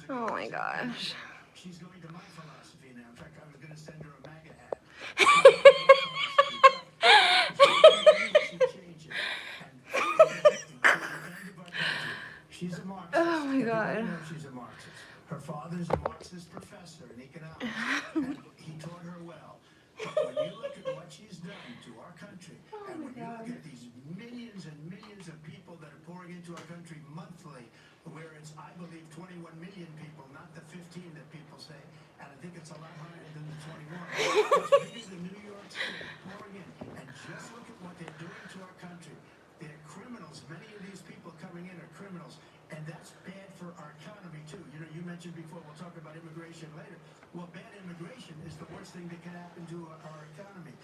Oh my gosh. She's going to my philosophy now. In fact, I was going to send her a MAGA hat. She's going to my philosophy, but she changed it. And to the end of our country, she's a Marxist. Oh my Everybody god. knows she's a Marxist. Her father's a Marxist professor in economics, and he taught her well. But when you look at what she's done to our country, and when you look at these millions and millions of people that are pouring into our country monthly, where it's, I believe, 21 million people, not the 15 that people say, and I think it's a lot higher than the 21. It's bigger than New York City pouring in. And just look at what they're doing to our country. They're criminals. Many of these people coming in are criminals, and that's bad for our economy, too. You know, you mentioned before, we'll talk about immigration later. Well, bad immigration is the worst thing that can happen to our economy.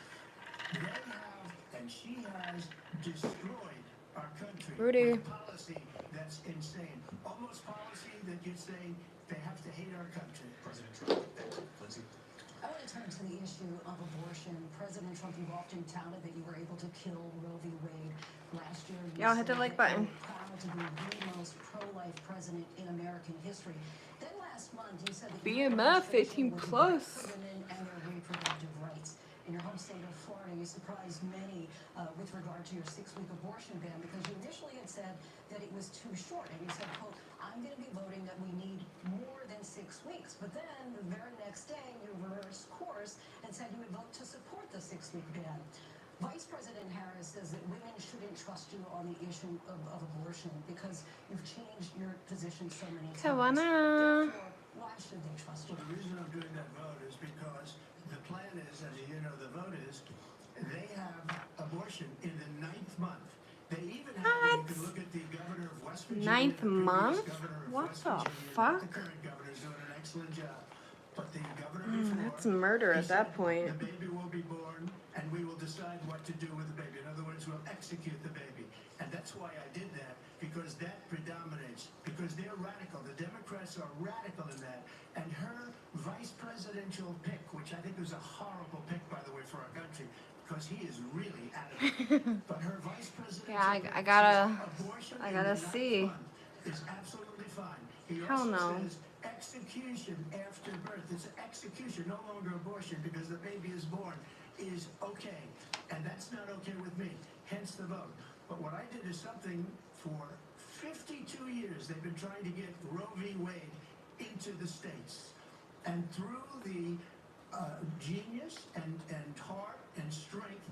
They have, and she has, destroyed our country Rudy. with policy that's insane. Almost policy that you're saying they have to hate our country. President Trump. Lindsay. I want to turn to the issue of abortion. President Trump, you often touted that you were able to kill Roe v. Wade last year. Y'all hit the like button. Proud to be the most pro-life president in American history. Then last month, you said that BMF 18 plus. women and their reproductive rights. In your home state of Florida, you surprised many with regard to your 6-week abortion ban because you initially had said that it was too short. And you said, quote, I'm going to be voting that we need more than 6 weeks. But then the very next day, you reversed course and said you would vote to support the 6-week ban. Vice President Harris says that women shouldn't trust you on the issue of abortion because you've changed your position so many times. Kawana. Therefore, why should they trust you? Well, the reason I'm doing that vote is because the plan is, as you know, the vote is, they have abortion in the 9th month. They even have, you can look at the governor of West Virginia. 9th the previous month? governor of What West the Virginia, fuck? The current governor is doing an excellent job. But the governor before, That's murder he at that said, point. The baby will be born, and we will decide what to do with the baby. In other words, we'll execute the baby. And that's why I did that, because that predominates. Because they're radical. The Democrats are radical in that. And her vice presidential pick, which I think was a horrible pick, by the way, for our country, because he is really adamant. But her vice presidential Yeah, pick I gotta says abortion I in gotta the 9th see. month is absolutely fine. He Hell also no. says execution after birth. It's execution, no longer abortion, because the baby is born, is okay. And that's not okay with me, hence the vote. But what I did is something for 52 years they've been trying to get Roe v. Wade into the states. And through the genius and heart and strength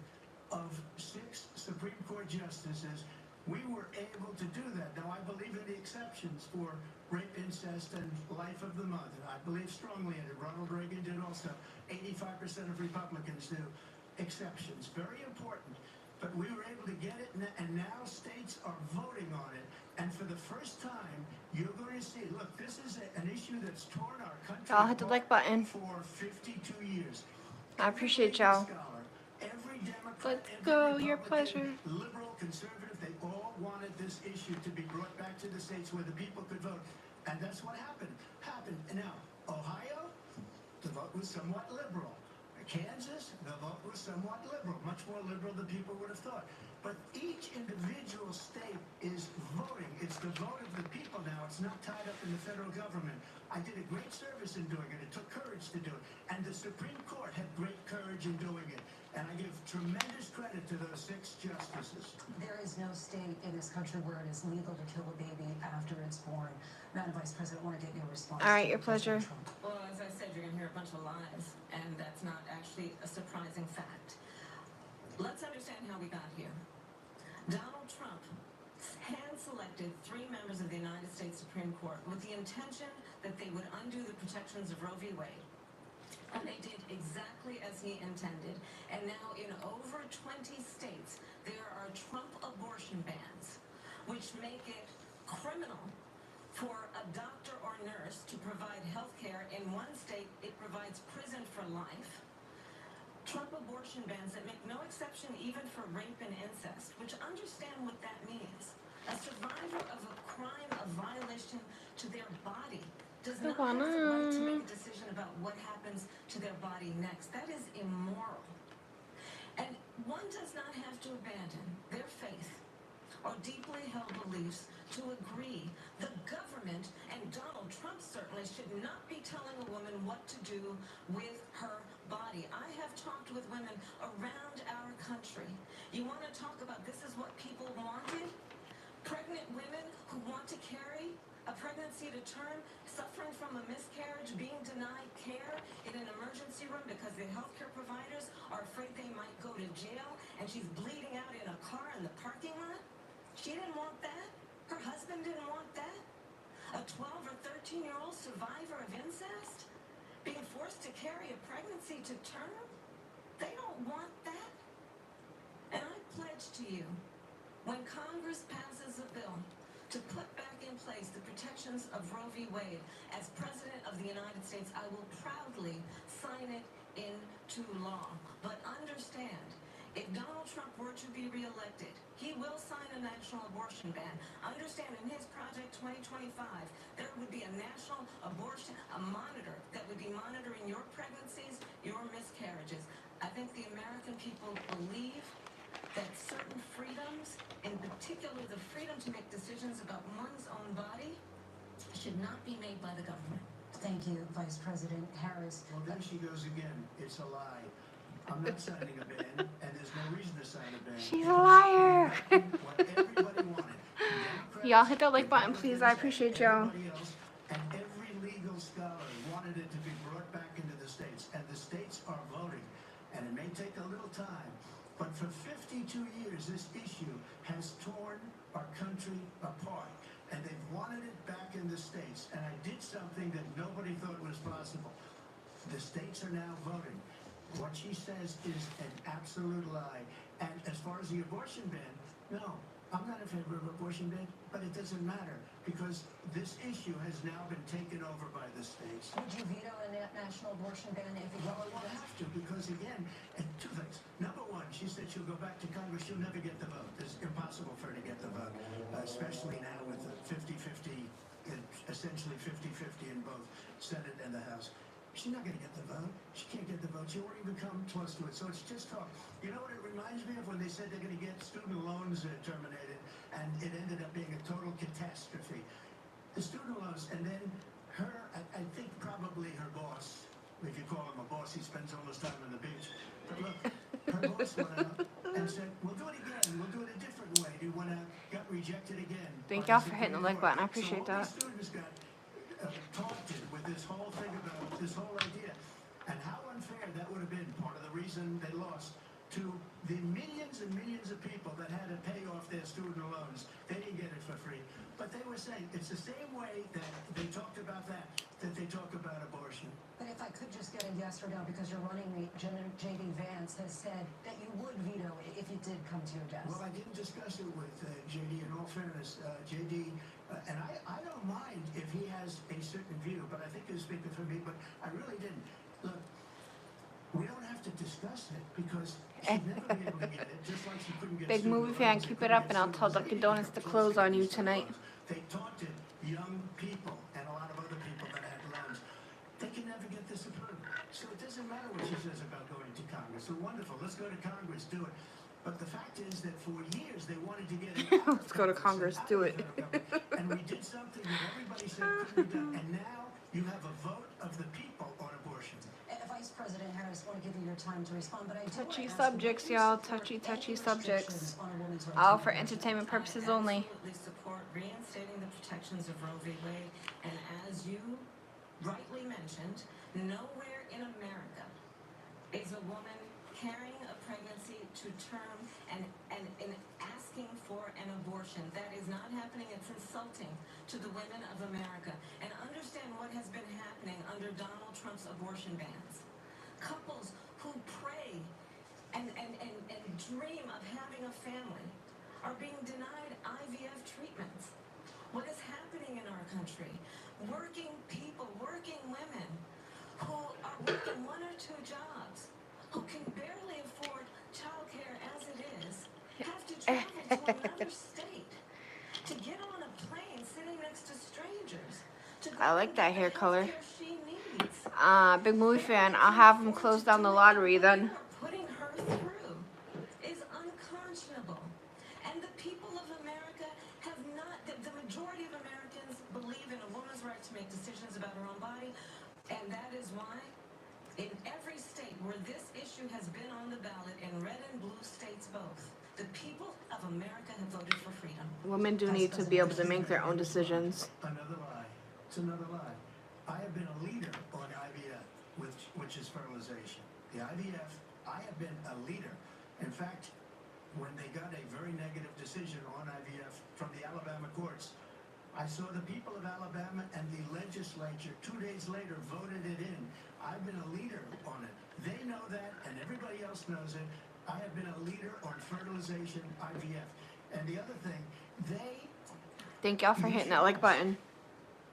of 6 Supreme Court justices, we were able to do that. Now, I believe in the exceptions for rape, incest, and life of the mother. I believe strongly in it. Ronald Reagan did also. 85% of Republicans do. Exceptions. Very important. But we were able to get it, and now states are voting on it. And for the first time, you're going to see, look, this is an issue that's torn our country Y'all hit the like button. for 52 years. I appreciate y'all. Every Democrat, Let's every go. Your Republican, pleasure. liberal, conservative, they all wanted this issue to be brought back to the states where the people could vote. And that's what happened. And now, Ohio, the vote was somewhat liberal. Kansas, the vote was somewhat liberal, much more liberal than people would have thought. But each individual state is voting. It's the vote of the people now. It's not tied up in the federal government. I did a great service in doing it. It took courage to do it. And the Supreme Court had great courage in doing it. And I give tremendous credit to those 6 justices. There is no state in this country where it is legal to kill a baby after it's born. Madam Vice President, I want to get your response. All right, to your pleasure. President Trump. Well, as I said, you're going to hear a bunch of lies, and that's not actually a surprising fact. Let's understand how we got here. Donald Trump hand-selected 3 members of the United States Supreme Court with the intention that they would undo the protections of Roe v. Wade. And they did exactly as he intended. And now in over 20 states, there are Trump abortion bans, which make it criminal for a doctor or nurse to provide health care. In one state, it provides prison for life. Trump abortion bans that make no exception even for rape and incest, which understand what that means. A survivor of a crime, a violation to their body, does not have the right to make a decision about what happens to their body next. That is immoral. And one does not have to abandon their faith or deeply held beliefs to agree. The government, and Donald Trump certainly, should not be telling a woman what to do with her body. I have talked with women around our country. You want to talk about this is what people wanted? Pregnant women who want to carry a pregnancy to term, suffering from a miscarriage, being denied care in an emergency room because the healthcare providers are afraid they might go to jail, and she's bleeding out in a car in the parking lot. She didn't want that. Her husband didn't want that. A 12 or 13-year-old survivor of incest being forced to carry a pregnancy to term? They don't want that. And I pledge to you, when Congress passes a bill to put back in place the protections of Roe v. Wade, as President of the United States, I will proudly sign it into law. But understand, if Donald Trump were to be reelected, he will sign a national abortion ban. Understand, in his Project 2025, there would be a national abortion, a monitor that would be monitoring your pregnancies, your miscarriages. I think the American people believe that certain freedoms, in particular the freedom to make decisions about one's own body, should not be made by the government. Thank you, Vice President Harris. Well, there she goes again. It's a lie. I'm not signing a ban, and there's no reason to sign a ban. She's a liar. What everybody wanted. Democrats, Y'all hit that like button, please. I appreciate y'all. everybody else, and every legal scholar wanted it to be brought back into the states, and the states are voting. And it may take a little time, but for 52 years, this issue has torn our country apart, and they've wanted it back in the states. And I did something that nobody thought was possible. The states are now voting. What she says is an absolute lie. And as far as the abortion ban, no, I'm not in favor of abortion ban, but it doesn't matter because this issue has now been taken over by the states. Would you veto a national abortion ban if it Well, I won't have to because, again, and two things. Number one, she said she'll go back to Congress. She'll never get the vote. It's impossible for her to get the vote, especially now with the 50-50, essentially 50-50 in both Senate and the House. She's not going to get the vote. She can't get the vote. She won't even come close to it. So it's just talk. You know what it reminds me of when they said they're going to get student loans terminated, and it ended up being a total catastrophe. The student loans, and then her, I think probably her boss, if you call him a boss, he spends all his time on the beach. But look, her boss went out and said, we'll do it again. We'll do it a different way. He went out, got rejected again. Thank by y'all the for hitting the Supreme like button. I Court. appreciate So all that. these students got taunted with this whole thing about this whole idea, and how unfair that would have been. Part of the reason they lost to the millions and millions of people that had to pay off their student loans. They didn't get it for free, but they were saying it's the same way that they talked about that they talk about abortion. But if I could just get a yes or no, because your running mate, J.D. Vance, has said that you would veto it if it did come to your desk. Well, I didn't discuss it with J.D. In all fairness, J.D. And I don't mind if he has a certain view, but I think he was speaking for me. But I really didn't. Look, we don't have to discuss it because she'd never be able to get it. Just like she couldn't get Big student movie fan, loans, they keep couldn't it up, get and I'll tell student Dunkin' loans. Donuts to close on you tonight. They taunted young people and a lot of other people that had loans. They can never get this approved. So it doesn't matter what she says about going to Congress. So wonderful. Let's go to Congress, do it. But the fact is that for years they wanted to get it out of Let's go to Congress, out do of it. federal government. And we did something that everybody said couldn't be done. And now you have a vote of the people on abortion. Vice President Harris, I want to give you your time to respond, but I do want to Touchy ask, subjects, would you y'all. support Touchy any subjects. restrictions on a woman's right All to for abortion? entertainment purposes I only. absolutely support reinstating the protections of Roe v. Wade. And as you rightly mentioned, nowhere in America is a woman carrying a pregnancy to term and asking for an abortion. That is not happening. It's insulting to the women of America. And understand what has been happening under Donald Trump's abortion bans. Couples who pray and dream of having a family are being denied IVF treatments. What is happening in our country? Working people, working women who are working one or two jobs, who can barely afford childcare as it is, have to travel to another state to get on a plane sitting next to strangers. To go I like and that get the hair color. healthcare she needs. Big movie fan. I'll have him close down the lottery then. Putting her through is unconscionable. And the people of America have not, the majority where this issue has been on the ballot in red and blue states both. The people of America have voted for freedom. Women do need to be able to make their own decisions. Another lie. It's another lie. I have been a leader on IVF, which is fertilization. The IVF, I have been a leader. In fact, when they got a very negative decision on IVF from the Alabama courts, I saw the people of Alabama and the legislature 2 days later voted it in. I've been a leader on it. They know that, and everybody else knows it. I have been a leader on fertilization, IVF. And the other thing, Thank y'all for hitting that like button.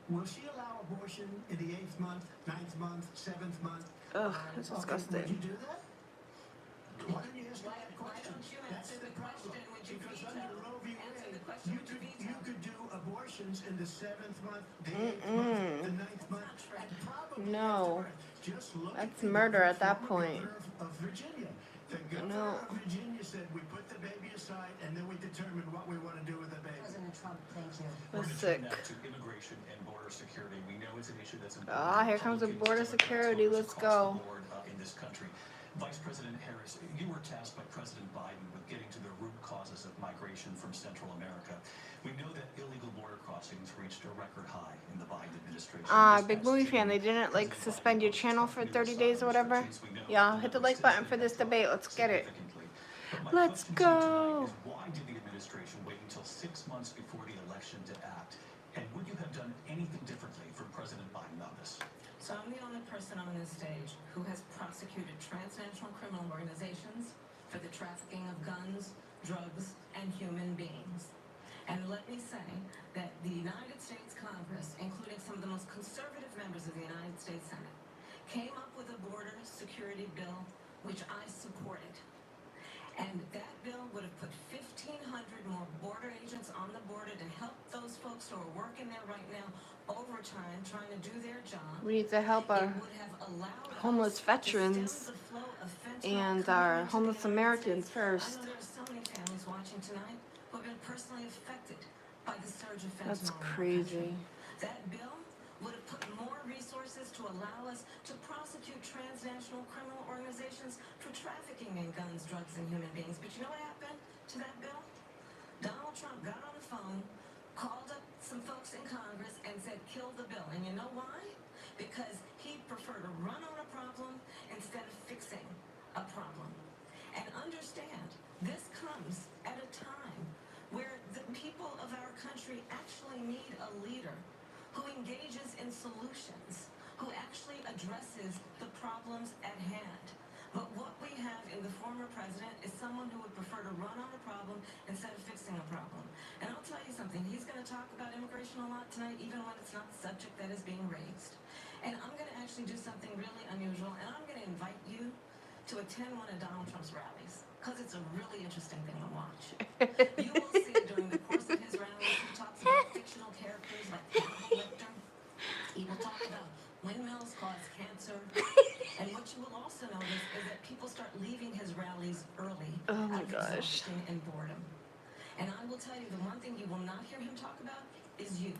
will she allow abortion in the 8th month, 9th month, 7th month? Ugh, that's Okay, would disgusting. you do that? Why didn't you ask me that Why question? don't you That's answer the the problem. question? Would you Because veto? under Roe v. Answer the Wade, question, you would you could, veto? you could do abortions in the 7th month, the 8th month, the 9th month, and probably No. after birth. Just look That's at the murder at that former point. governor of Virginia. The governor No. of Virginia said, we put the baby aside and then we determine what we want to do with the baby. President Trump, thank you. We're We're sick. gonna turn now to immigration and border security. We know it's an issue that's important. Ah, here comes the border Republicans, Democrats, security. voters Let's across go. the board, in this country. Vice President Harris, you were tasked by President Biden with getting to the root causes of migration from Central America. We know that illegal border crossings reached a record high in the Biden administration. This Big past movie June, fan. They didn't like President suspend Biden your imposed channel tough for new 30 days or asylum whatever. restrictions. We know Yeah, the hit the number of like button citizens for this have dropped debate. Let's get it. significantly. But my Let's question to you go. tonight is, why did the administration wait until 6 months before the election to act? And would you have done anything differently from President Biden on this? So I'm the only person on this stage who has prosecuted transnational criminal organizations for the trafficking of guns, drugs, and human beings. And let me say that the United States Congress, including some of the most conservative members of the United States Senate, came up with a border security bill which I supported. And that bill would have put 1,500 more border agents on the border to help those folks who are working there right now overtime trying to do their job. We need to help It our would have allowed homeless us to veterans stem the flow of fentanyl and coming our into the homeless United Americans States. first. I know there are so many families watching tonight who have been personally affected by the surge of fentanyl. That's in our crazy. country. That bill would have put more resources to allow us to prosecute transnational criminal organizations for trafficking in guns, drugs, and human beings. But you know what happened to that bill? Donald Trump got on the phone, called up some folks in Congress, and said, kill the bill. And you know why? Because he'd prefer to run on a problem instead of fixing a problem. And understand, this comes at a time where the people of our country actually need a leader who engages in solutions, who actually addresses the problems at hand. But what we have in the former president is someone who would prefer to run on a problem instead of fixing a problem. And I'll tell you something, he's going to talk about immigration a lot tonight, even when it's not the subject that is being raised. And I'm going to actually do something really unusual, and I'm going to invite you to attend one of Donald Trump's rallies, because it's a really interesting thing to watch. You will see during the course of his rallies, he talks about fictional characters like Hannibal Lecter. He will talk about windmills cause cancer. And what you will also notice is that people start leaving his rallies early Oh my out of gosh. exhaustion and boredom. And I will tell you, the one thing you will not hear him talk about is you.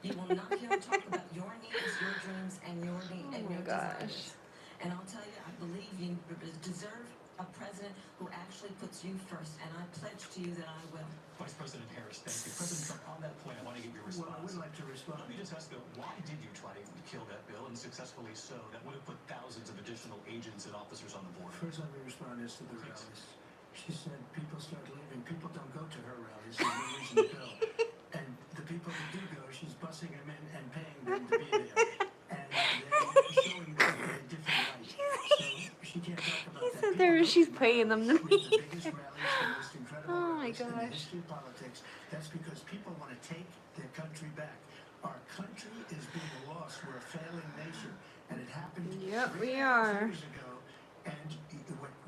You will not hear him talk about your needs, your dreams, and your Oh and my your gosh. desires. And I'll tell you, I believe you deserve a president who actually puts you first. And I pledge to you that I will. Vice President Harris, thank you. President Trump, on that point, I want to get your Well, I response. would like to respond. Let me just ask, though, why did you try to kill that bill, and successfully so? That would have put thousands of additional agents and officers on the border. First, let me respond as to the Please. rallies. She said people start leaving. People don't go to her rallies. There's no reason to go. And the people who do go, she's bussing them in and paying them to be there. And they're showing them in a different light. So she can't talk about that. said there People she's go to paying them to rallies. be The biggest rallies, the most incredible Oh my rallies in the gosh. history of politics. That's because people want to take their country back. Our country is being lost. We're a failing nation. And it happened Yep, 3.5 we are. years ago. And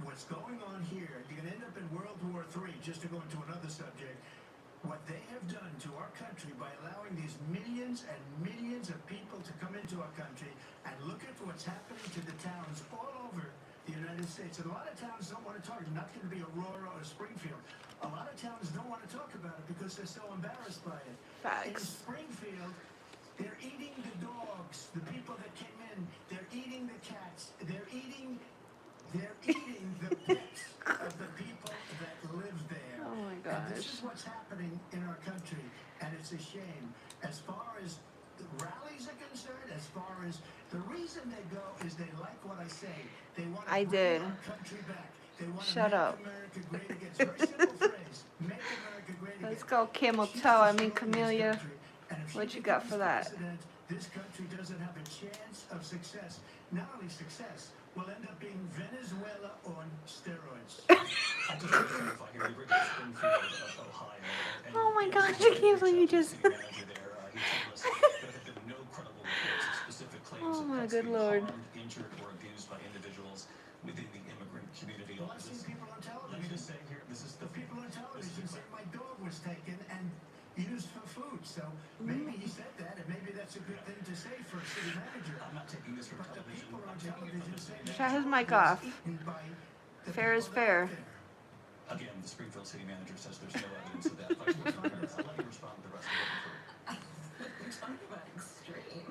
what's going on here, you're going to end up in World War III, just to go into another subject. What they have done to our country by allowing these millions and millions of people to come into our country, and look at what's happening to the towns all over the United States. And a lot of towns don't want to talk. Not going to be Aurora or Springfield. A lot of towns don't want to talk about it because they're so embarrassed by it. In Facts. Springfield, they're eating the dogs, the people that came in. They're eating the cats. They're eating They're eating the pets of the people that live there. Oh my And this gosh. is what's happening in our country, and it's a shame. As far as the rallies are concerned, as far as the reason they go is they like what I say. They want to I bring did. our country back. They want to Shut make up. America great again. It's a very simple phrase. Make America great again. Let's go, Camel She's Toe. I destroying mean, this Camellia. country, and if she What you got becomes for that? president, this country doesn't have a chance of success. Not only success, we'll end up being Venezuela on steroids. I just want to clarify here, we were in Springfield, Ohio. and Oh my he gosh, was I can't believe you the just- city manager there. He told us there have been no credible reports of specific claims Oh of my pets good being Lord. harmed, injured, or abused by individuals within the immigrant community. Well, I've seen people on Let me television. just say here, this is The the people on this television is say my dog was taken and used for food. So maybe he said that, and maybe that's a good thing to say for a city manager. I'm not taking this from But the television. people on I'm taking it from television the say city that Shut his manager. mic off. eaten by the Fair is people that fair. live there. Again, the Springfield city manager says there's no evidence of that. Vice President Harris, I'll let you respond to the rest of it. Talk about extreme.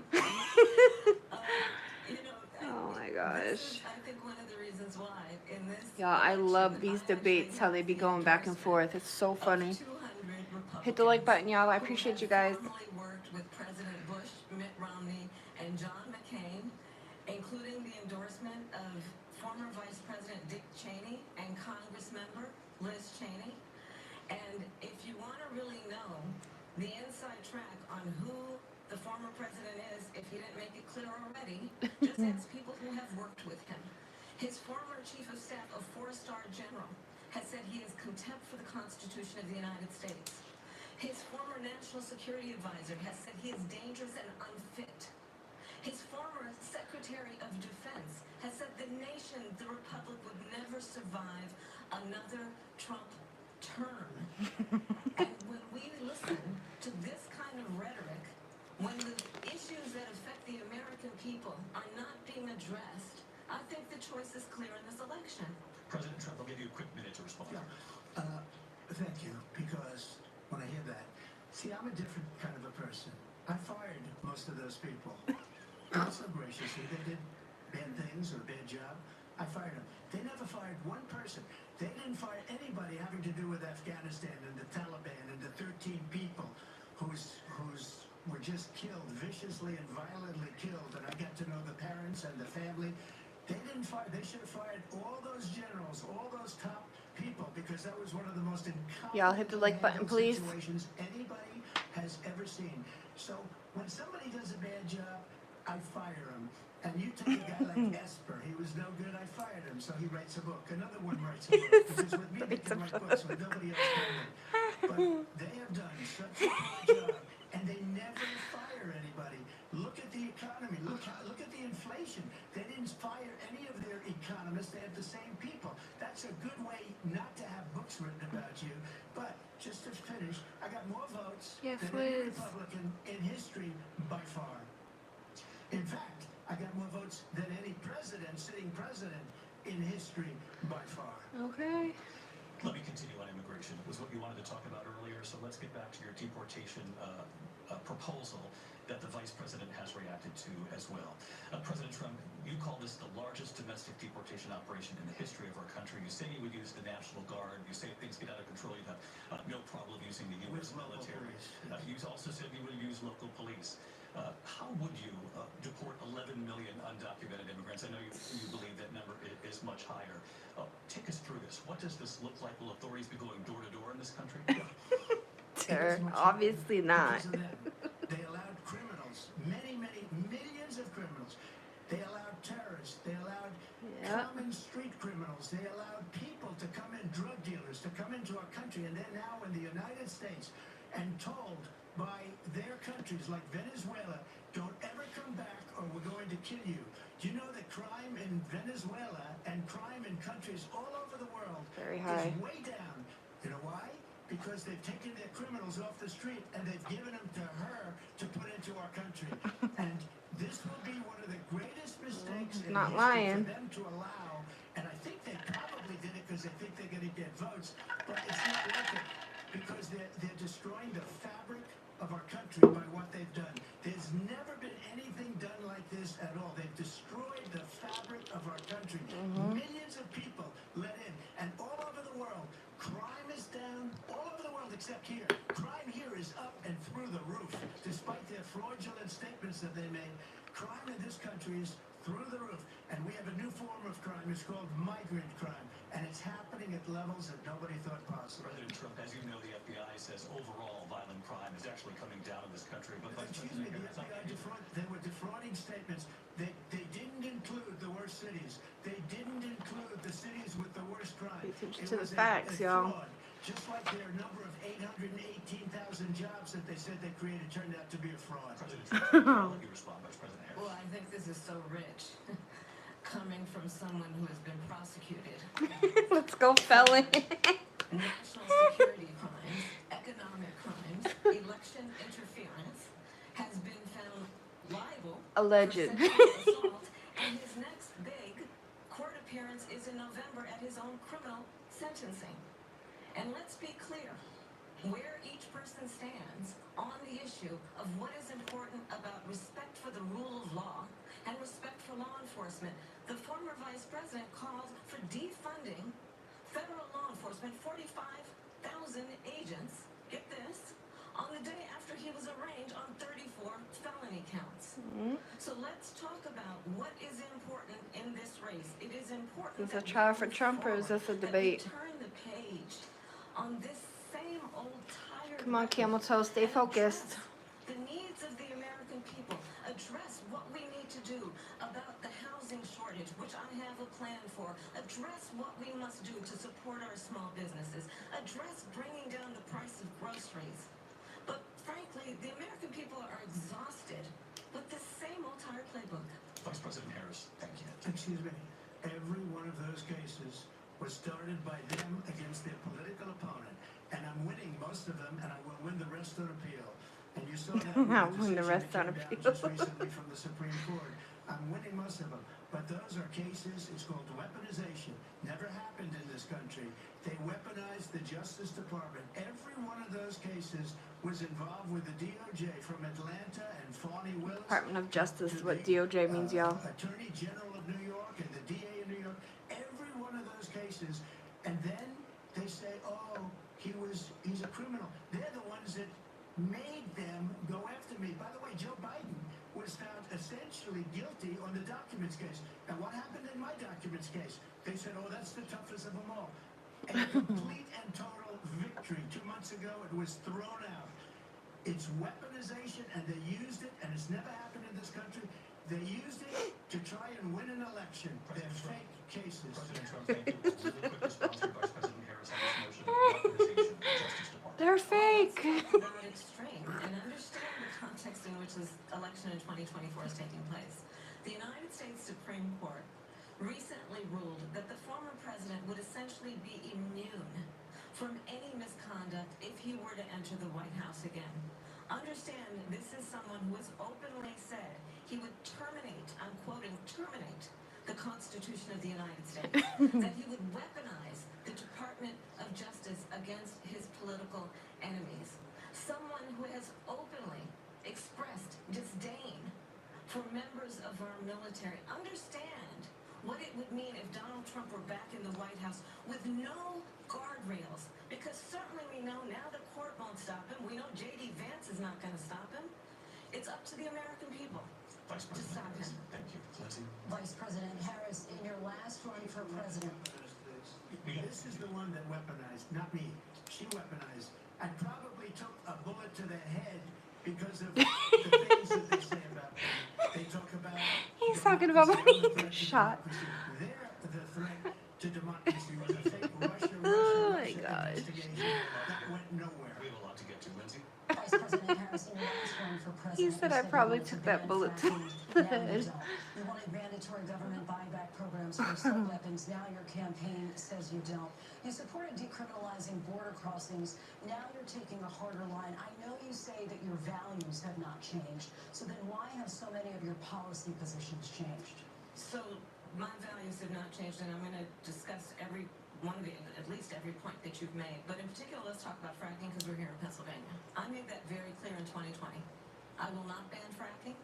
You know, Oh my this gosh. is, I think, one of the reasons why in this. Y'all, I election, love these I debates, actually how they have be the going back and endorsement forth. It's so of funny. 200 Hit the like Republicans button, y'all. I who appreciate have you guys. formally worked with President Bush, Mitt Romney, and John McCain, including the endorsement of former Vice President Dick Cheney and Congressmember Liz Cheney. And if you want to really know the inside track on who the former president is, if he didn't make it clear already, just ask people who have worked with him. His former chief of staff, a four-star general, has said he has contempt for the Constitution of the United States. His former national security advisor has said he is dangerous and unfit. His former Secretary of Defense has said the nation, the Republic, would never survive another Trump term. And when we listen to this kind of rhetoric, when the issues that affect the American people are not being addressed, I think the choice is clear in this election. President Trump, I'll give you a quick minute to respond. Yeah. Thank you, because when I hear that, see, I'm a different kind of a person. I fired most of those people. Not so graciously. They did bad things or a bad job. I fired them. They never fired one person. They didn't fire anybody having to do with Afghanistan and the Taliban and the 13 people who's were just killed, viciously and violently killed. And I got to know the parents and the family. They didn't fire. They should have fired all those generals, all those top people, because that was one of the most incompetent Y'all hit the like button, please. situations anybody has ever seen. So when somebody does a bad job, I fire him. And you take a guy like Esper, he was no good, I fired him, so he writes a book. Another one writes a book, because with me they can write books, with nobody else can. But they have done such a good job, and they never fire anybody. Look at the economy, look at the inflation. They didn't fire any of their economists, they have the same people. That's a good way not to have books written about you. But just to finish, I got more votes Yes, than any Liz. Republican in history by far. In fact, I got more votes than any president, sitting president in history by far. Okay. Let me continue on immigration. It was what you wanted to talk about earlier, so let's get back to your deportation proposal that the vice president has reacted to as well. President Trump, you call this the largest domestic deportation operation in the history of our country. You say you would use the National Guard. You say if things get out of control, you'd have no problem using the U.S. With local military. police. You also said you would use local police. How would you deport 11 million undocumented immigrants? I know you believe that number is much higher. Take us through this. What does this look like? Will authorities be going door to door in this country? Sir, It is much obviously harder not. because of them. They allowed criminals, many millions of criminals. They allowed terrorists. They allowed Yeah. common street criminals. They allowed people to come in, drug dealers, to come into our country, and they're now in the United States and told by their countries like Venezuela, don't ever come back or we're going to kill you. Do you know that crime in Venezuela and crime in countries all over the world Very high. is way down? You know why? Because they've taken their criminals off the street and they've given them to her to put into our country. And this will be one of the greatest mistakes in Not history lying. for them to allow. And I think they probably did it because they think they're going to get votes, but it's not like it, because they're destroying the fabric of our country by what they've done. There's never been anything done like this at all. They've destroyed the fabric of our country. Millions of except here. Crime here is up and through the roof. Despite their fraudulent statements that they made, crime in this country is through the roof. And we have a new form of crime. It's called migrant crime. And it's happening at levels that nobody thought possible. President Trump, as you know, the FBI says overall violent crime is actually coming down in this country. But Vice Excuse me, President the Harris, FBI they were defrauding statements. They didn't include the worst cities. They didn't include the cities with the worst crime. Pay attention It to the was facts, a y'all. fraud. Just like their number of 818,000 jobs that they said they created turned out to be a fraud. President Trump, I'll let you respond, Vice President Harris. Well, I think this is so rich, coming from someone who has been prosecuted. Let's go, felon. National security crimes, economic crimes, election interference, has been found liable Alleged. for sexual assault, and his next big court appearance is in November at his own criminal sentencing. And let's be clear, where each person stands on the issue of what is important about respect for the rule of law and respect for law enforcement. The former vice president called for defunding federal law enforcement, 45,000 agents, get this, on the day after he was arraigned on 34 felony counts. So let's talk about what is important in this race. It is important Is this a that we trial for move Trump or is forward, this a that we debate? turn the page on this same old tired Come on, record camel toe, stay and focused. address the needs of the American people. Address what we need to do about the housing shortage, which I have a plan for. Address what we must do to support our small businesses. Address bringing down the price of groceries. But frankly, the American people are exhausted with the same old tired playbook. Vice President Harris, thank you. Excuse me. Every one of those cases was started by them against their political opponent. And I'm winning most of them, and I will win the rest on appeal. And you saw that with I'll the win the decision rest that on came down appeal. just recently from the Supreme Court. I'm winning most of them. But those are cases, it's called weaponization. Never happened in this country. They weaponized the Justice Department. Every one of those cases was involved with the DOJ from Atlanta and Fawny Willis. Department of Justice to is what the, DOJ means, y'all. Attorney General of New York and the DA in New York. Every one of those cases. And then they say, oh, he's a criminal. They're the ones that made them go after me. By the way, Joe Biden was found essentially guilty on the documents case. And what happened in my documents case? They said, oh, that's the toughest of them all. A complete and total victory. 2 months ago, it was thrown out. It's weaponization, and they used it, and it's never happened in this country. They used it to try and win an election. They're fake cases. President Trump, thank you. Really quick response from Vice President Harris on this motion of weaponization of the Justice Department. They're fake. Not extreme, and understand the context in which this election in 2024 is taking place. The United States Supreme Court recently ruled that the former president would essentially be immune from any misconduct if he were to enter the White House again. Understand, this is someone who has openly said he would terminate, I'm quoting, terminate the Constitution of the United States, that he would weaponize the Department of Justice against his political enemies. Someone who has openly expressed disdain for members of our military. Understand what it would mean if Donald Trump were back in the White House with no guardrails, because certainly we know now the court won't stop him. We know J.D. Vance is not going to stop him. It's up to the American people. Vice President stop Harris, him. thank you. Lindsay? Vice President Harris, in your last run for president, This is the one that weaponized, not me. She weaponized. I probably took a bullet to the head because of the things that they say about me. They talk about... He's talking about democracy, when he I'm the threat to shot. democracy. They're the threat to democracy was a fake Russia Oh my Russia gosh. investigation that went nowhere. We have a lot to get to. Lindsay? Vice President Harris, in your last run for president, He said you I you probably wanted took to that ban bullet to fracking. the Now you head. don't. You wanted mandatory government buyback programs for assault weapons. Now your campaign says you don't. You supported decriminalizing border crossings. Now you're taking a harder line. I know you say that your values have not changed. So then why have so many of your policy positions changed? So my values have not changed, and I'm going to discuss every one of the, at least every point that you've made. But in particular, let's talk about fracking because we're here in Pennsylvania. I made that very clear in 2020. I will not ban fracking.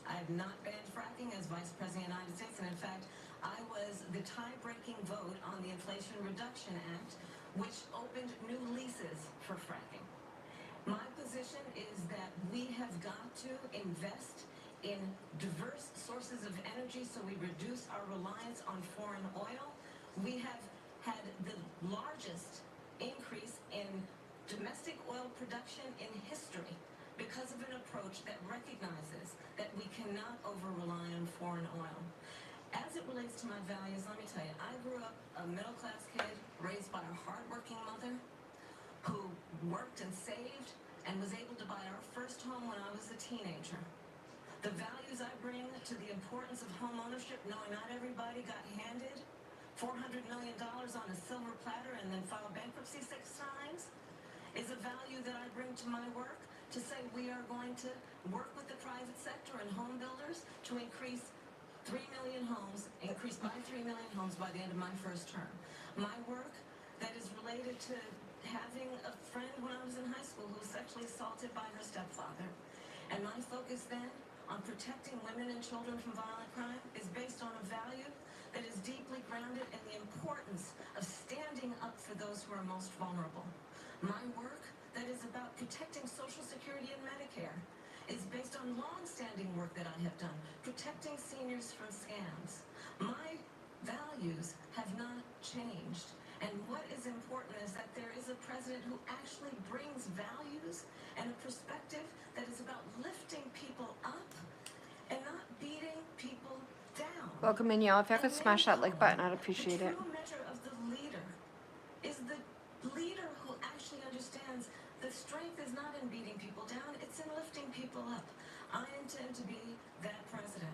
I have not banned fracking as Vice President of the United States, and in fact, I was the tie-breaking vote on the Inflation Reduction Act which opened new leases for fracking. My position is that we have got to invest in diverse sources of energy so we reduce our reliance on foreign oil. We have had the largest increase in domestic oil production in history because of an approach that recognizes that we cannot over-rely on foreign oil. As it relates to my values, let me tell you, I grew up a middle-class kid raised by a hardworking mother who worked and saved and was able to buy our first home when I was a teenager. The values I bring to the importance of home ownership, knowing not everybody got handed $400 million on a silver platter and then filed bankruptcy 6 times, is a value that I bring to my work to say we are going to work with the private sector and home builders to increase 3 million homes, increase by 3 million homes by the end of my first term. My work that is related to having a friend when I was in high school who was sexually assaulted by her stepfather. And my focus then on protecting women and children from violent crime is based on a value that is deeply grounded in the importance of standing up for those who are most vulnerable. My work that is about protecting Social Security and Medicare is based on long-standing work that I have done, protecting seniors from scams. My values have not changed. And what is important is that there is a president who actually brings values and a perspective that is about lifting people up and not beating people down. Welcome in, y'all. If y'all could smash that like button, I'd appreciate it. The true measure of the leader is the leader who actually understands the strength is not in beating people down, it's in lifting people up. I intend to be that president.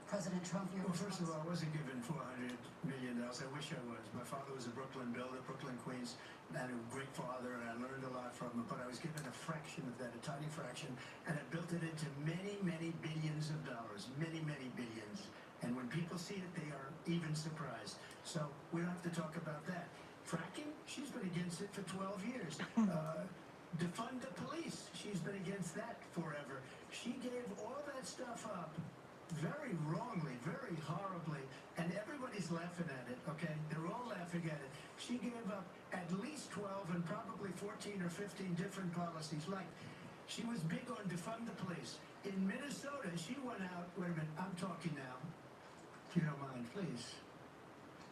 President Trump, your Well, first of response? all, I wasn't given $400 million. I wish I was. My father was a Brooklyn builder, Brooklyn, Queens, and a great father, and I learned a lot from him. But I was given a fraction of that, a tiny fraction, and I built it into many, many billions of dollars, many, many billions. And when people see it, they are even surprised. So we don't have to talk about that. Fracking, she's been against it for 12 years. Defund the police, she's been against that forever. She gave all that stuff up very wrongly, very horribly, and everybody's laughing at it, okay? They're all laughing at it. She gave up at least 12 and probably 14 or 15 different policies. Like, she was big on defund the police. In Minnesota, she went out, wait a minute, I'm talking now, if you don't mind, please.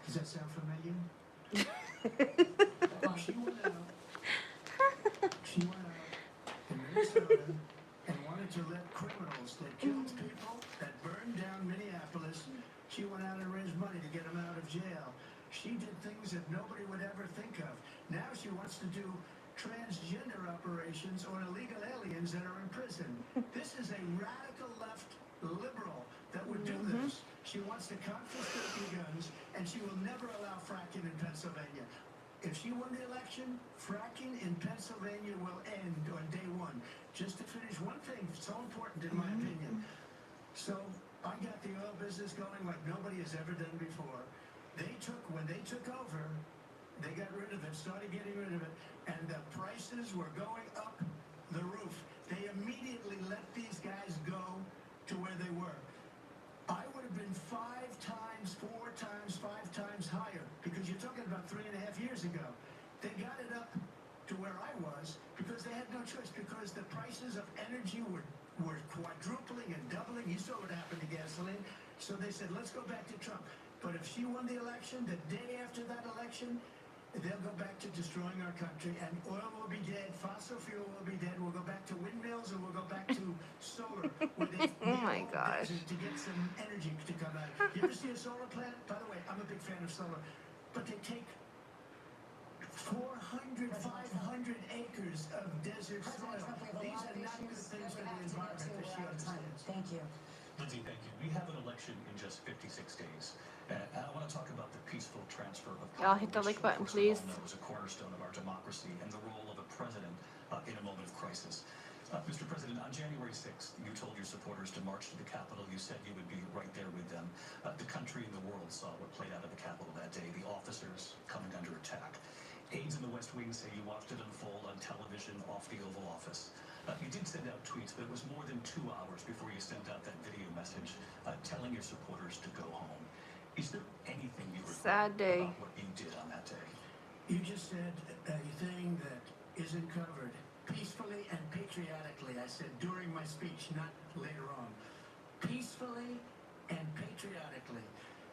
Does that sound familiar? She went out in Minnesota and wanted to let criminals that killed people, that burned down Minneapolis, she went out and raised money to get them out of jail. She did things that nobody would ever think of. Now she wants to do transgender operations on illegal aliens that are in prison. This is a radical left liberal that would do this. She wants to confiscate your guns, and she will never allow fracking in Pennsylvania. If she won the election, fracking in Pennsylvania will end on day one. Just to finish one thing, so important in my opinion. So I got the oil business going like nobody has ever done before. When they took over, they got rid of it, started getting rid of it, and the prices were going up the roof. They immediately let these guys go to where they were. I would have been 5 times, 4 times, 5 times higher, because you're talking about 3.5 years ago. They got it up to where I was because they had no choice, because the prices of energy were quadrupling and doubling. You saw what happened to gasoline. So they said, let's go back to Trump. But if she won the election, the day after that election, they'll go back to destroying our country, and oil will be dead, fossil fuel will be dead, we'll go back to windmills, and we'll go back to solar, where they Oh my gosh. to get some energy to come out. You ever see a solar plant? By the way, I'm a big fan of solar, but they take 400, 500 acres of desert soil. President Trump, we have a lot of These are not good issues things that for we the have to get to. environment that she We're out of time. understands. Thank you. Lindsay, thank you. We have an election in just 56 days. And I want to talk about the peaceful transfer of power. Y'all hit the like which, button, of course, we all please. know is a cornerstone of our democracy and the role of a president in a moment of crisis. Mr. President, on January 6th, you told your supporters to march to the Capitol. You said you would be right there with them. The country and the world saw what played out at the Capitol that day, the officers coming under attack. Aides in the West Wing say you watched it unfold on television off the Oval Office. You did send out tweets, but it was more than 2 hours before you sent out that video message telling your supporters to go home. Is there anything you regret Sad day. about what you did on that day? You just said a thing that isn't covered. Peacefully and patriotically, I said during my speech, not later on. Peacefully and patriotically.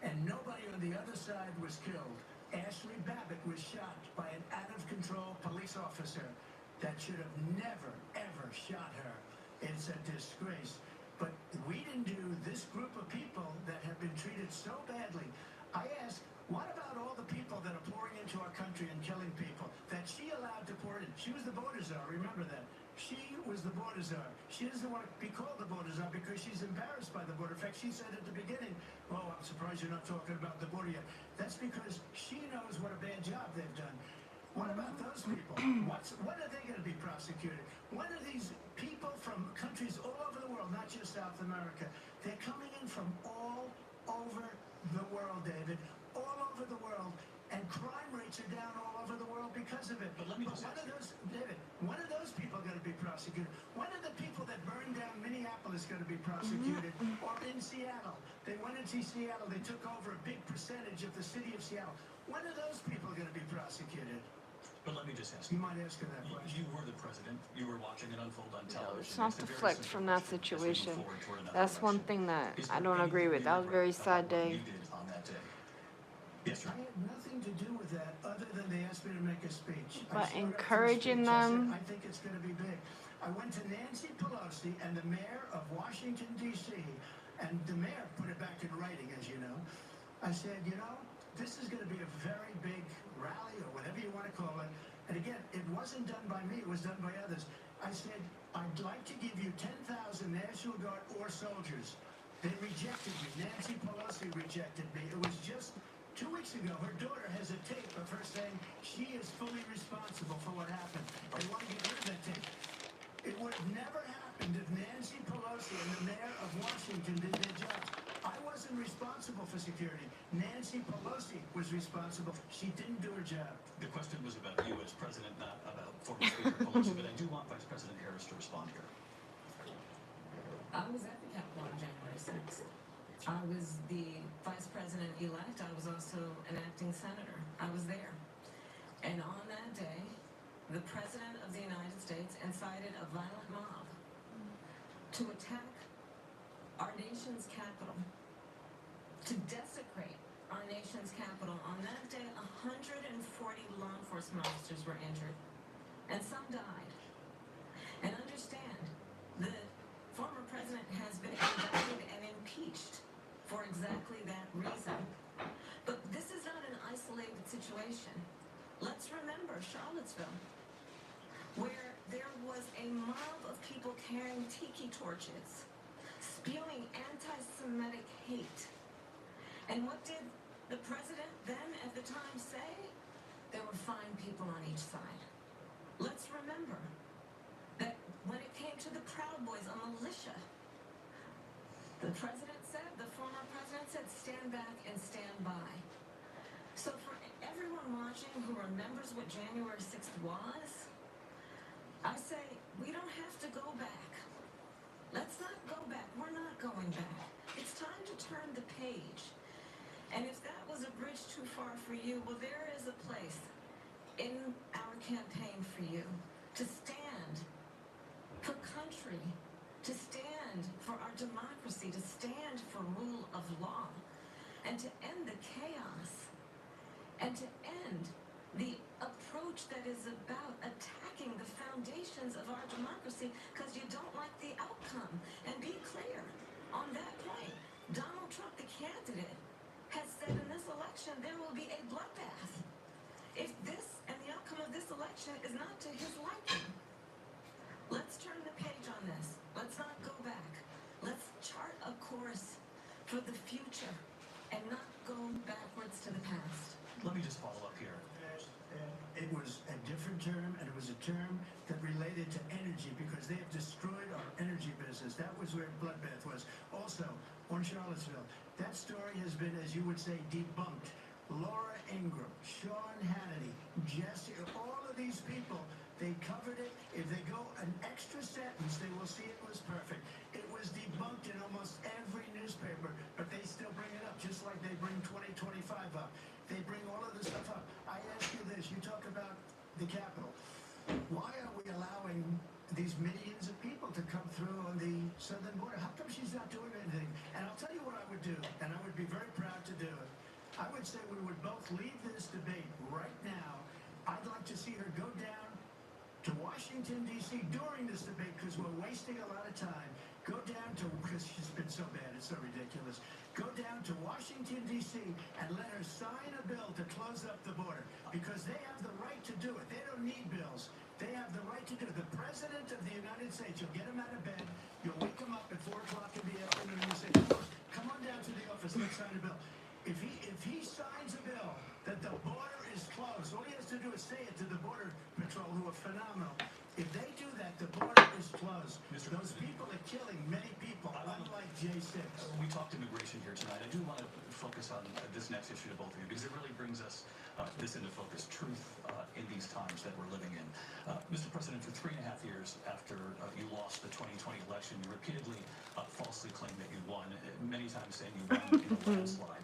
And nobody on the other side was killed. Ashley Babbitt was shot by an out-of-control police officer that should have never, ever shot her. It's a disgrace. But we didn't do this group of people that have been treated so badly. I ask, what about all the people that are pouring into our country and killing people that she allowed to pour in? She was the border czar, remember that. She was the border czar. She doesn't want to be called the border czar because she's embarrassed by the border. In fact, she said at the beginning, oh, I'm surprised you're not talking about the border yet. That's because she knows what a bad job they've done. What about those people? When are they going to be prosecuted? When are these people from countries all over the world, not just South America, they're coming in from all over the world, David, all over the world, and crime rates are down all over the world because of it. But let me just when are those, David, when are those people going to be prosecuted? When are the people that burned down Minneapolis going to be prosecuted? Or in Seattle? They went into Seattle, they took over a big percentage of the city of Seattle. When are those people going to be prosecuted? But let me just ask You you. might ask her that question. You were the president. You were watching it unfold on television. Let's not It's a very deflect simple from that question as we move situation. forward toward another That's one election. thing that Is I there don't agree anything with. That was a very about sad what day. you did on that day? Yes, sir. I had nothing to do with that other than they asked me to make a speech. I But showed up for a encouraging speech. I said, them- I think it's going to be big. I went to Nancy Pelosi and the mayor of Washington, D.C., and the mayor put it back in writing, as you know. I said, you know, this is going to be a very big rally or whatever you want to call it. And again, it wasn't done by me, it was done by others. I said, I'd like to give you 10,000 National Guard or soldiers. They rejected me. Nancy Pelosi rejected me. It was just 2 weeks ago. Her daughter has a tape of her saying she is fully responsible for what happened. They want to get rid of that tape. It would have never happened if Nancy Pelosi and the mayor of Washington did their jobs. I wasn't responsible for security. Nancy Pelosi was responsible. She didn't do her job. The question was about you as president, not about former Speaker Pelosi, but I do want Vice President Harris to respond here. I was at the Capitol on January 6th. I was the vice president-elect. I was also an acting senator. I was there. And on that day, the President of the United States incited a violent mob to attack our nation's capital, to desecrate our nation's capital. On that day, 140 law enforcement officers were injured, and some died. And understand, the former president has been indicted and impeached for exactly that reason. But this is not an isolated situation. Let's remember Charlottesville, where there was a mob of people carrying tiki torches, spewing anti-Semitic hate. And what did the president then at the time say? There were fine people on each side. Let's remember that when it came to the Proud Boys, a militia, the president said, the former president said, stand back and stand by. So for everyone watching who remembers what January 6th was, I say, we don't have to go back. Let's not go back. We're not going back. It's time to turn the page. And if that was a bridge too far for you, well, there is a place in our campaign for you to stand for country, to stand for our democracy, to stand for rule of law, and to end the chaos, and to end the approach that is about attacking the foundations of our democracy because you don't like the outcome. And be clear on that point. Donald Trump, the candidate, has said in this election there will be a bloodbath if this and the outcome of this election is not to his liking. Let's turn the page on this. Let's not go back. Let's chart a course for the future and not go backwards to the past. Let me just follow up here. It was a different term, and it was a term that related to energy because they have destroyed our energy business. That was where bloodbath was. Also, on Charlottesville, that story has been, as you would say, debunked. Laura Ingraham, Sean Hannity, Jesse, all of these people, they covered it. If they go an extra sentence, they will see it was perfect. It was debunked in almost every newspaper, but they still bring it up, just like they bring 2025 up. They bring all of this stuff up. I ask you this, you talk the Capitol. Why are we allowing these millions of people to come through on the southern border? How come she's not doing anything? And I'll tell you what I would do, and I would be very proud to do it. I would say we would both leave this debate right now. I'd like to see her go down to Washington, D.C. during this debate because we're wasting a lot of time. Go down to, because she's been so bad, it's so ridiculous. Go down to Washington, D.C. and let her sign a bill to close up the border because they have the right to do it. They don't need bills. They have the right to do it. The President of the United States, you'll get him out of bed, you'll wake him up at 4 o'clock in the afternoon and you say, come on down to the office, let's sign a bill. If he signs a bill that the border is closed, all he has to do is say it to the Border Patrol, who are phenomenal. If they do that, the border is closed. Those people are killing many people, unlike J6. We talked immigration here tonight. I do want to focus on this next issue to both of you because it really brings us this into focus, truth in these times that we're living in. Mr. President, for 3.5 years after you lost the 2020 election, you repeatedly falsely claimed that you won, many times saying you won in a landslide.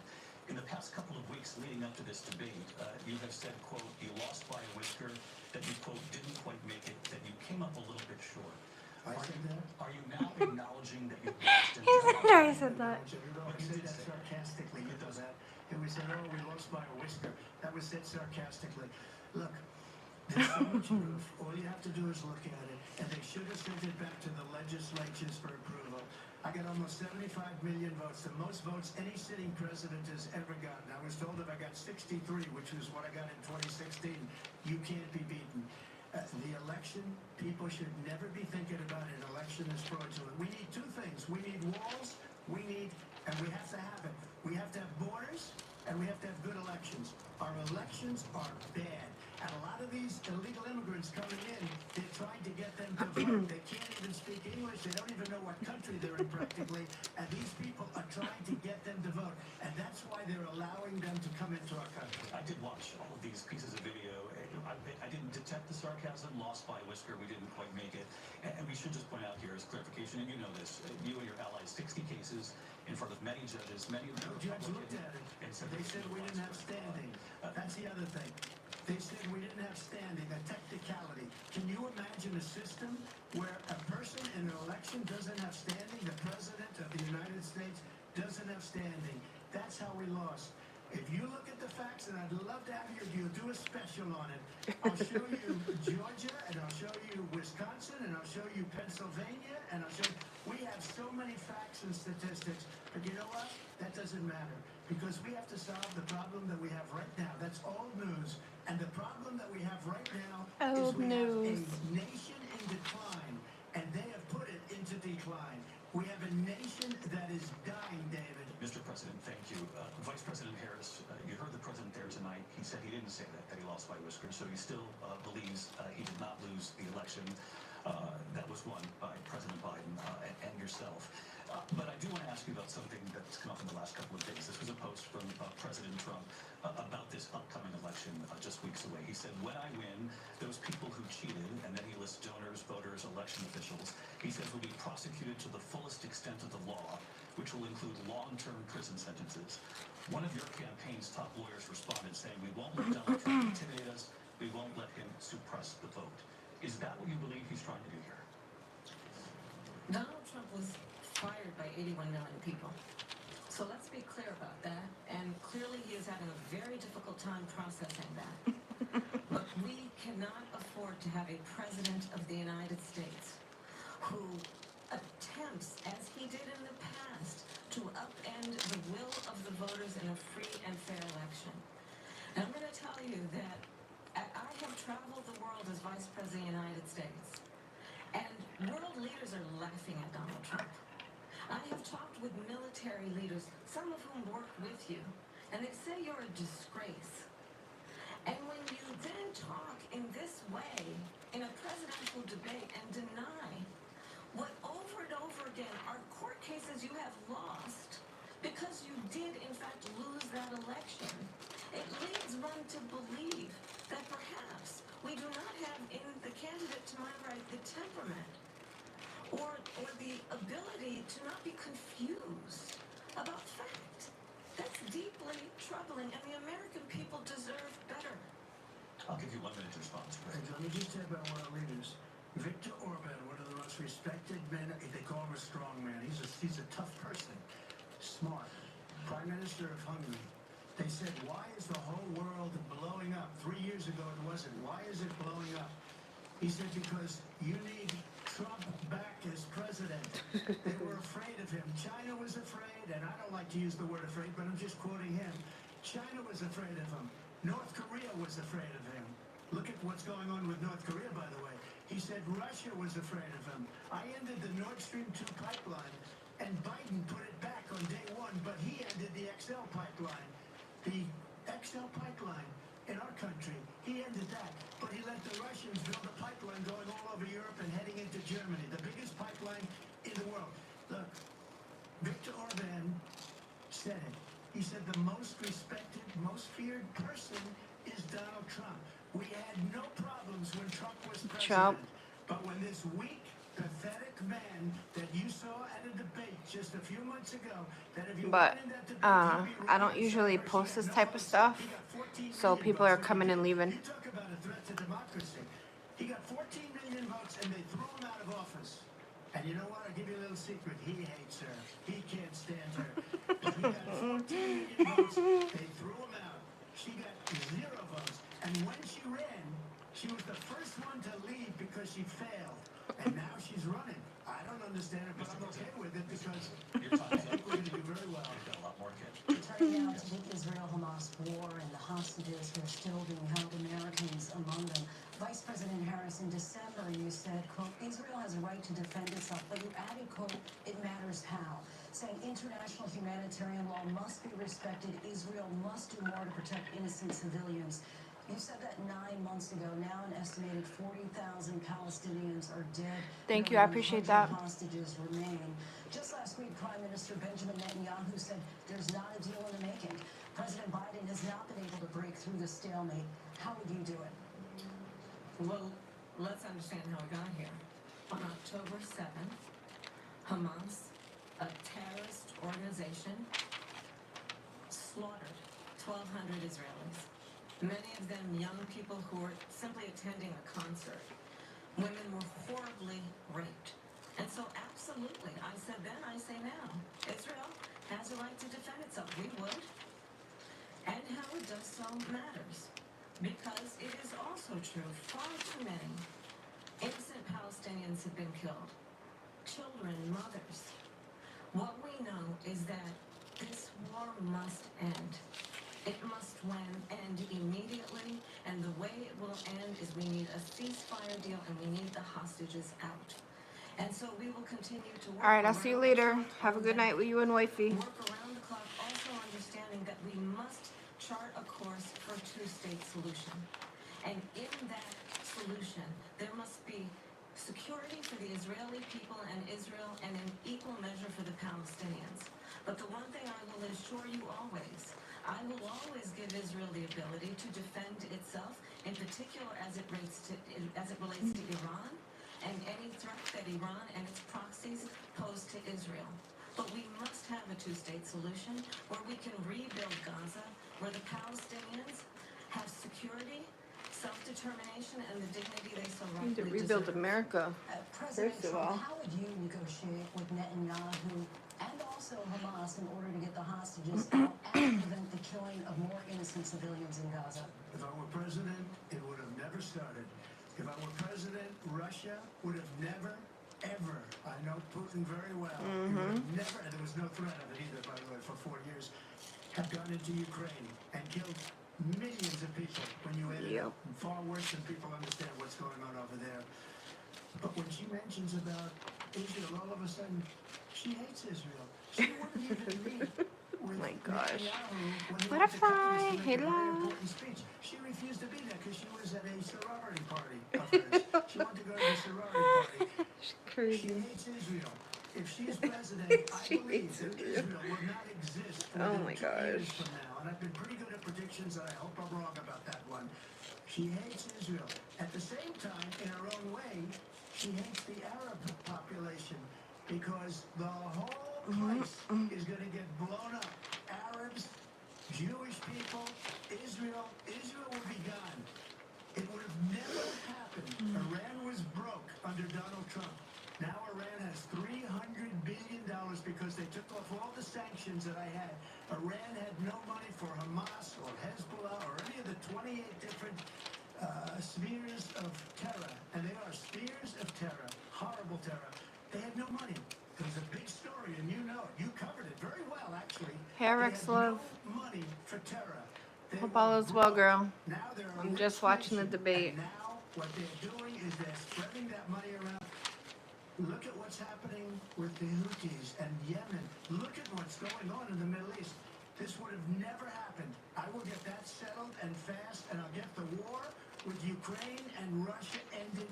In the past couple of weeks leading up to this debate, you have said, quote, you lost by a whisker, that you, quote, didn't quite make it, that you came up a little bit short. I said that? Are you now acknowledging that you lost in He said I said that. I said that sarcastically. You know that. It was said, oh, we lost by a whisker. That was said sarcastically. Look, there's so much proof. All you have to do is look at it. And they should have sent it back to the legislatures for approval. I got almost 75 million votes, the most votes any sitting president has ever gotten. I was told if I got 63, which was what I got in 2016, you can't be beaten. The election, people should never be thinking about an election as fraudulent. We need two things. We need walls, and we have to have it. We have to have borders, and we have to have good elections. Our elections are bad. And a lot of these illegal immigrants coming in, they're trying to get them to vote. They can't even speak English. They don't even know what country they're in practically. And these people are trying to get them to vote. And that's why they're allowing them to come into our country. I did watch all of these pieces of video. I didn't detect the sarcasm, lost by a whisker, we didn't quite make it. And we should just point out here as clarification, and you know this, you and your allies, 60 cases in front of many judges, many of them. No judge looked at it, and they said we didn't have standing. That's the other thing. They said we didn't have standing, a technicality. Can you imagine a system where a person in an election doesn't have standing? The President of the United States doesn't have standing. That's how we lost. If you look at the facts, and I'd love to have you do a special on it, I'll show you Georgia, and I'll show you Wisconsin, and I'll show you Pennsylvania, and I'll show you, we have so many facts and statistics, but you know what? That doesn't matter, because we have to solve the problem that we have right now. That's old news, and the problem that we have right now is we have a nation in decline, and they have put it into decline. We have a nation that is dying, David. Mr. President, thank you. Vice President Harris, you heard the president there tonight. He said he didn't say that he lost by a whisker, so he still believes he did not lose the election that was won by President Biden and yourself. But I do want to ask you about something that's come up in the last couple of days. This was a post from President Trump about this upcoming election just weeks away. He said, when I win, those people who cheated, and then he lists donors, voters, election officials, he says will be prosecuted to the fullest extent of the law, which will include long-term prison sentences. One of your campaign's top lawyers responded saying, we won't let Donald Trump intimidate us, we won't let him suppress the vote. Is that what you believe he's trying to do here? Donald Trump was fired by 81 million people. So let's be clear about that. And clearly he is having a very difficult time processing that. But we cannot afford to have a president of the United States who attempts, as he did in the past, to upend the will of the voters in a free and fair election. And I'm going to tell you that I have traveled the world as Vice President of the United States, and world leaders are laughing at Donald Trump. I have talked with military leaders, some of whom work with you, and they say you're a disgrace. And when you then talk in this way in a presidential debate and deny what over and over again are court cases you have lost because you did in fact lose that election, it leads one to believe that perhaps we do not have in the candidate to my right the temperament or the ability to not be confused about fact. That's deeply troubling, and the American people deserve better. I'll give you 1 minute to respond. And let me just say about world leaders. Viktor Orban, one of the most respected men, they call him a strong man. He's a tough person, smart. Prime Minister of Hungary. They said, why is the whole world blowing up? 3 years ago it wasn't. Why is it blowing up? He said, because you need Trump back as president. They were afraid of him. China was afraid, and I don't like to use the word afraid, but I'm just quoting him. China was afraid of him. North Korea was afraid of him. Look at what's going on with North Korea, by the way. He said Russia was afraid of him. I ended the Nord Stream 2 pipeline, and Biden put it back on day one, but he ended the XL pipeline. The XL pipeline in our country, he ended that. But he let the Russians build a pipeline going all over Europe and heading into Germany, the biggest pipeline in the world. Look, Viktor Orban said it. He said the most respected, most feared person is Donald Trump. We had no problems when Trump was president. Trump. But when this weak, pathetic man that you saw at a debate just a few months ago, that if you But went in that debate, he'd be I don't running usually for post this no type of votes. stuff, He got 14 so million people are votes. coming and leaving. You talk about a threat to democracy. He got 14 million votes and they threw him out of office. And you know what? I'll give you a little secret. He hates her. He can't stand her. But he got 14 million votes. They threw him out. She got 0 votes. And when she ran, she was the first one to leave because she failed. And now she's running. I don't understand it, but I'm okay with it because Your time I is think up. we're going to do very well. We've got a lot more, Ken. Turning now to the Israel-Hamas war and the hostages who are still being held, Americans among them. Vice President Harris, in December, you said, quote, Israel has a right to defend itself, but you added, quote, it matters how, saying international humanitarian law must be respected. Israel must do more to protect innocent civilians. You said that 9 months ago. Now an estimated 40,000 Palestinians are dead. Thank More you, I than appreciate 100 that. Hostages remain. Just last week, Prime Minister Benjamin Netanyahu said there's not a deal in the making. President Biden has not been able to break through the stalemate. How would you do it? Well, let's understand how we got here. On October 7th, Hamas, a terrorist organization, slaughtered 1,200 Israelis. Many of them young people who were simply attending a concert. Women were horribly raped. And so absolutely, I said then, I say now, Israel has a right to defend itself. We would. And how it does so matters. Because it is also true, far too many innocent Palestinians have been killed. Children, mothers. What we know is that this war must end. It must end immediately, and the way it will end is we need a ceasefire deal and we need the hostages out. And so we will continue to work. All right, I'll see you around the later. clock Have a on good that. night with you and wifey. Work around the clock, also understanding that we must chart a course for a two-state solution. And in that solution, there must be security for the Israeli people and Israel, and an equal measure for the Palestinians. But the one thing I will assure you always, I will always give Israel the ability to defend itself, in particular as it relates to Iran and any threat that Iran and its proxies pose to Israel. But we must have a two-state solution where we can rebuild Gaza, where the Palestinians have security, self-determination, and the dignity they so We need to rightfully rebuild deserve. America. President First of Trump, all. how would you negotiate with Netanyahu and also Hamas in order to get the hostages out and prevent the killing of more innocent civilians in Gaza? If I were president, it would have never started. If I were president, Russia would have never, ever, I know Putin very well, he would have never, and there was no threat of it either, by the way, for 4 years, have gone into Ukraine and killed millions of people when you add it Yep. up. Far worse than people understand what's going on over there. But when she mentions about Israel, all of a sudden, she hates Israel. She wouldn't even meet with My gosh. Netanyahu when he went to Butterfly, Congress to make a very hello. important speech. She refused to be there because she was at a sorority party of hers. She wanted to go to the sorority party. She Crazy. hates Israel. If she's president, I She believe hates that Israel. Israel will not exist Oh within my 2 years gosh. from now. And I've been pretty good at predictions, and I hope I'm wrong about that one. She hates Israel. At the same time, in her own way, she hates the Arab population because the whole place is going to get blown up. Arabs, Jewish people, Israel will be gone. It would have never happened. Iran was broke under Donald Trump. Now Iran has $300 billion because they took off all the sanctions that I had. Iran had no money for Hamas or Hezbollah or any of the 28 different spheres of terror. And they are spheres of terror, horrible terror. They had no money. It was a big story, and you know it. You covered it very well, actually. Herrick's They had love. no money for terror. They Hope were all is well, broke. girl. Now they're a I'm rich just watching the nation, debate. and now what they're doing is they're spreading that money around. Look at what's happening with the Houthis and Yemen. Look at what's going on in the Middle East. This would have never happened. I will get that settled and fast, and I'll get the war with Ukraine and Russia ended.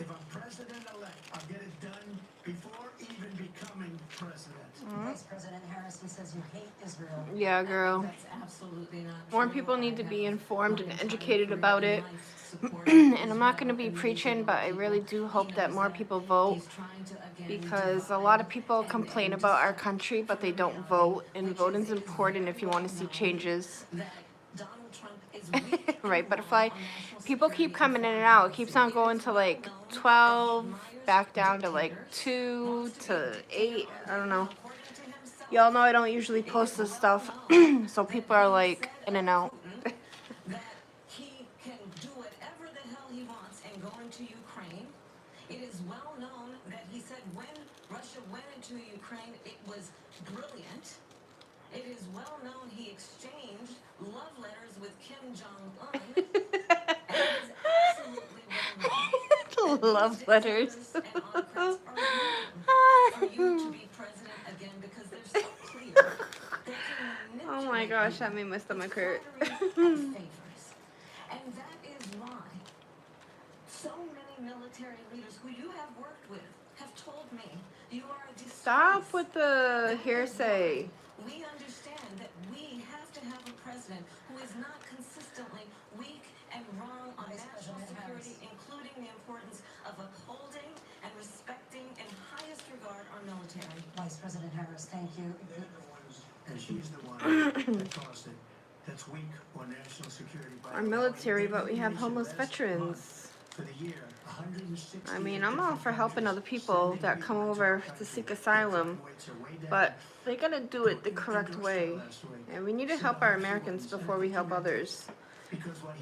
If I'm president-elect, I'll get it done before even becoming president. Vice President Harris, he says you hate Israel. Yeah, girl. That's absolutely not More true. people need to I be have informed my and entire educated career about in it. life supporting And I'm not going to be Israel and preaching, Israeli but I really people. do He hope that knows more people vote, He's trying to, again, because a divide lot of people and complain about our distract country, but they from don't reality, vote, and which voting's is it is important very if you want to well see known changes. that Donald Trump is weak and Right, wrong Butterfly? on national People security keep coming in and and foreign out. It keeps on policy. It going is to well like known that he 12, admires back down to like dictators, 2 wants to be to a dictator 8. I don't know. according to himself. Y'all know I don't usually It post is this well stuff, known so that people are he like said in and of out. Putin that he can do whatever the hell he wants and go into Ukraine. It is well known that he said when Russia went into Ukraine, it was brilliant. It is well known he exchanged love letters with Kim Jong-un. And it is absolutely well known that Love these letters. dictators and autocrats are waiting for you to be president again because they're so clear. They can Oh my manipulate gosh, you that made my stomach with hurt. flattery and favors. And that is why so many military leaders who you have worked with have told me you are a disgrace. Stop with the hearsay. We understand that we have to have a president who is not consistently weak and wrong on Vice national President security, Harris. including the importance of upholding and respecting in highest regard our military. Vice President Harris, thank you. They're the ones, and she's the one that caused it. That's weak on national security. Our military, but we have homeless veterans. For the year, 160 I mean, I'm all for helping other people that come over to seek asylum, but they gotta do it the correct way. And we need to help our Americans before we help others.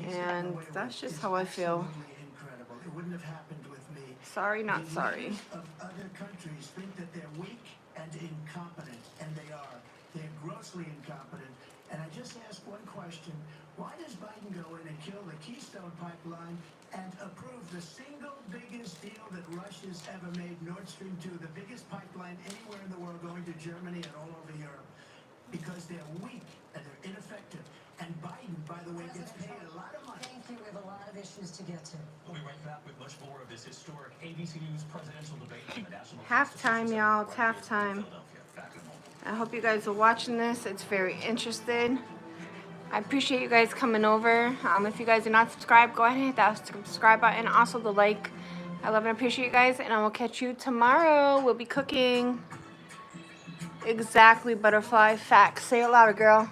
And that's just how I feel. Incredible. It wouldn't have happened with me. Sorry, not The sorry. leaders of other countries think that they're weak and incompetent, and they are. They're grossly incompetent. And I just ask one question. Why does Biden go in and kill the Keystone Pipeline and approve the single biggest deal that Russia's ever made, Nord Stream 2, the biggest pipeline anywhere in the world going to Germany and all over Europe? Because they're weak and they're ineffective. And Biden, by the way, gets paid a lot of money. Thank you. We have a lot of issues to get to. We'll be right back with much more of this historic ABC News presidential debate in the National Halftime, Constitution y'all. Center It's right here in halftime. Philadelphia. Back in a moment. I hope you guys are watching this. It's very interesting. I appreciate you guys coming over. If you guys are not subscribed, go ahead and hit that subscribe button. Also the like. I love and appreciate you guys, and I will catch you tomorrow. We'll be cooking. Exactly, Butterfly. Facts. Say it louder, girl.